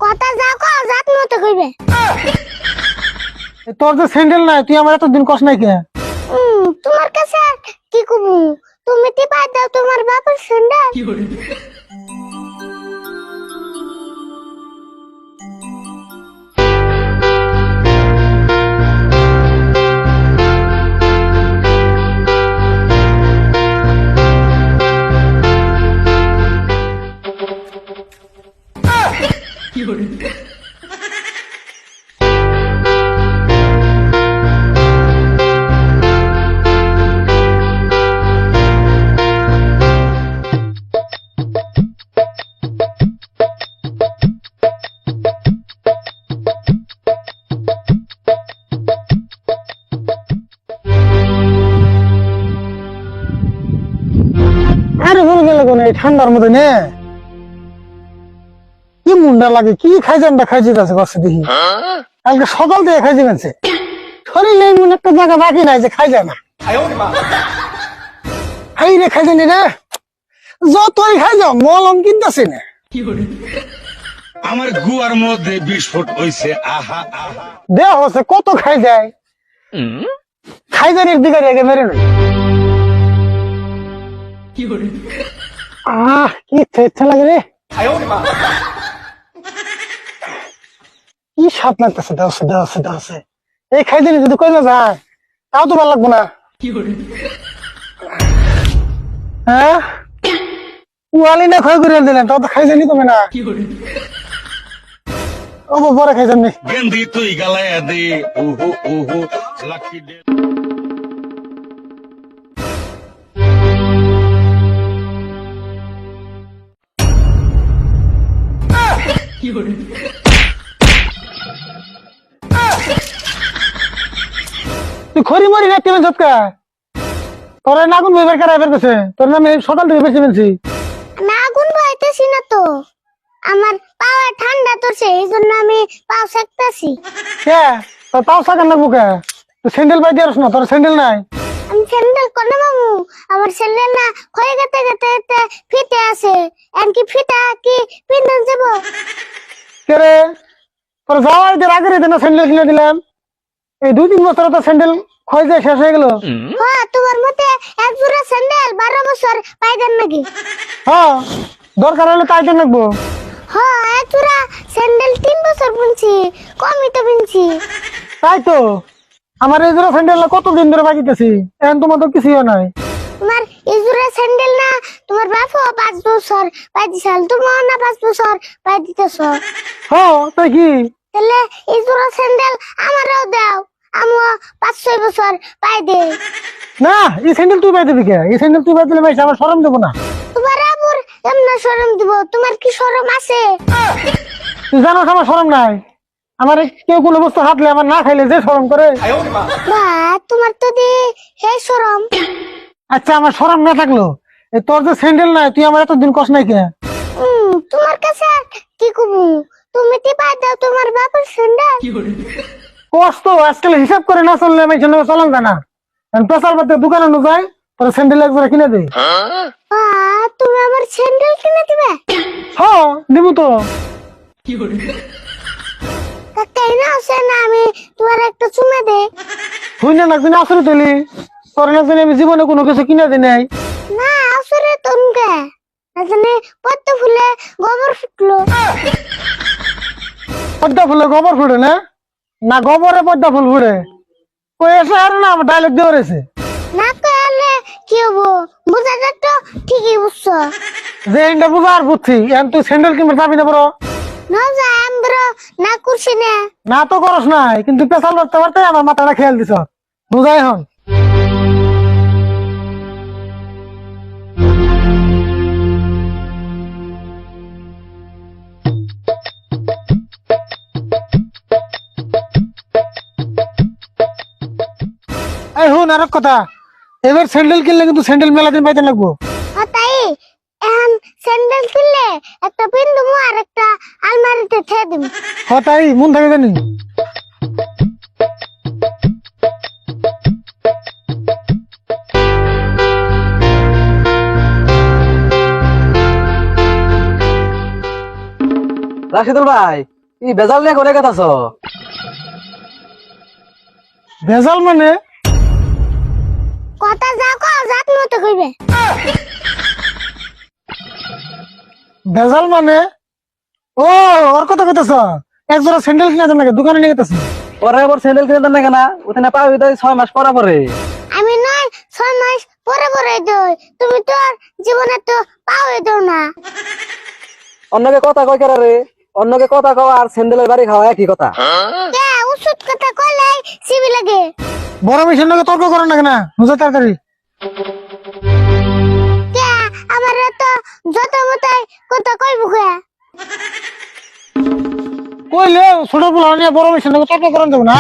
কথা যা কো জাত মতো কইবে। তোর যে স্যান্ডেল নাই তুই আমার এতদিন কস নাই কে? তোমার কাছে কি কবু, তুমি তি পাই দাও তোমার বাপের স্যান্ডেল। আরে ভুল গেল কোন এই ঠান্ডার মধ্যে নে কি মুন্ডা লাগে, কি খাইজানটা খাইজি আছে কষ্ট দেখি। কালকে সকাল থেকে খাইজি গেছে, শরীরে এমন একটা জায়গা বাকি নাই যে খাই যায় না। খাই রে খাইজানি রে, যতই খাই যাও মলম কিনতেছি না। আমার গুয়ার মধ্যে বিস্ফোট হইছে। আহা আহা, দেহ হচ্ছে কত খাই যায়, খাইজানির দিকে আগে মেরে নই। কি ইচ্ছা লাগে রে, কি স্বাদ লাগতেছে। দেওয়া এই খাইজানি যদি কই না যায় তাও তো ভালো লাগবো না। হ্যাঁ ওয়ালি না ক্ষয় করে দিলেন, তাও তো খাইজানি কমে না। ও বড় খাইজানি গেন্দি তুই গালায়া দে। ওহো ওহো লাকি ডে। তুই খড়ি মরি না টেবিল ঝটকা তোর নাগুন বইবার কারা বের করছে, তোর নামে সকাল থেকে বেশি বলছি। না আগুন পাইতেছি না তো, আমার পাওয়া ঠান্ডা তোরছে এই জন্য আমি পাও সেকতাছি। কে তোর পাও সাকান লাগবো কে? তুই স্যান্ডেল পাই দিয়ে না, তোর স্যান্ডেল নাই। আমি স্যান্ডেল কোনে মামু, আমার স্যান্ডেল না ক্ষয়ে গেতে গেতে ফিতে আছে, এমনকি ফিতা কি পিন্দন যাব। কে রে তোর যাওয়ার যে আগে রে না স্যান্ডেল কিনে দিলাম, এই 2-3 বছর তো স্যান্ডেল ক্ষয় যায় শেষ হয়ে গেল। হ্যাঁ তোমার মতে এক জোড়া স্যান্ডেল 12 বছর পাইবেন নাকি? হ্যাঁ দরকার হলে তাই দেন লাগবো। হ্যাঁ এক জোড়া স্যান্ডেল 3 বছর বুনছি, কমই তো বুনছি। তাই তো আমার এই জোড়া স্যান্ডেল কতদিন ধরে বাজিতেছি, এখন তোমার তো কিছুই নাই। তোমার এই জোড়া স্যান্ডেল না তোমার বাপও 5 বছর পাই দিছাল, তুমিও না 5 বছর পাই দিতেছ। হ্যাঁ তাই কি? তাহলে এই জোড়া স্যান্ডেল আমারও দাও, আমিও 5-6 বছর পাই দে। না এই স্যান্ডেল তুই পাই দিবি কে? এই স্যান্ডেল তুই পাই দিলে ভাই আমার শরম দেবো না। তোমার আবুর এমন শরম দিব, তোমার কি শরম আছে? তুই জানো আমার শরম নাই, আমার কেউ কোনো বস্তু হাতলে আমার না খাইলে যে শরম করে। বা তোমার তো দি হে শরম। আচ্ছা আমার শরম না থাকলো এই তোর যে স্যান্ডেল নাই তুই আমার এতদিন কষ্ট নাই কে? তোমার কাছে কি কবু, তুমি তি পাই দাও তোমার বাপের স্যান্ডেল। কষ্ট আজকাল হিসাব করে না চললে আমি চলাম জানা। পেশার বাদে দোকানে নো যাই তোর স্যান্ডেল একবার কিনে দে। বা তুমি আমার স্যান্ডেল কিনে দিবে? হ্যাঁ দিব তো। কাকাই না আছে না, আমি তোমার একটা চুমা দে। তুই না একদিন আসরে তুলি তোর একদিন আমি জীবনে কোনো কিছু কিনে দিই নাই। না আসরে তোমকে জানি পদ্ম ফুলে গোবর ফুটলো। পদ্মা ফুলে গোবর ফুটে না? না গোবরে পদ্মা ফুল ফুটে? কই এসে আর না আমার ডায়লগ দিয়ে রয়েছে। না কইলে কি হবো, বুঝাটা তো ঠিকই বুঝছো। যে এটা বুঝা আর বুঝছি এখন তুই স্যান্ডেল কিনবে যাবি না বড়? না যা আমরা না করছি না। না তো করস নাই, কিন্তু পেশাল করতে পারতে আমার মাথাটা খেয়াল দিছ বুঝাই হন। এই হুন আর এক কথা, এবার স্যান্ডেল কিনলে কিন্তু স্যান্ডেল মেলা দিন পাইতে লাগবো। তাই এখন স্যান্ডেল কিনলে একটা পিন্দুমু আর একটা আলমারিতে ঠেয়ে দিবি। তাই মন থাকে জানি। রাশিদুল ভাই ই বেজাল নিয়ে কোনে কথা ভেজাল মানে কথা যা কও জাত মতো কইবে। ভেজাল মানে ও ওর কথা কইতাছ এক জোড়া স্যান্ডেল কিনে দেন নাকি দোকানে নিয়ে গেতাছি পরে আবার স্যান্ডেল কিনে দেন না কেনা ওতে না পাবি তো 6 মাস পরা পরে আমি নয় 6 মাস পরে পরে দই, তুমি তো আর জীবনে তো পাওই দাও না। অন্যকে কথা কই কেরা রে অন্যকে কথা কও আর স্যান্ডেলের বাড়ি খাওয়া একই কথা কে ওষুধ কথা কইলে সিবি লাগে। বড় মেশিন নাকি তর্ক করেন না কেন বুঝে তাড়াতাড়ি কে আমার তো যত মতাই কথা কইব কে। কইলে ছোট পোলা নিয়ে বড় মেশিন নাকি তর্ক করেন যাবো না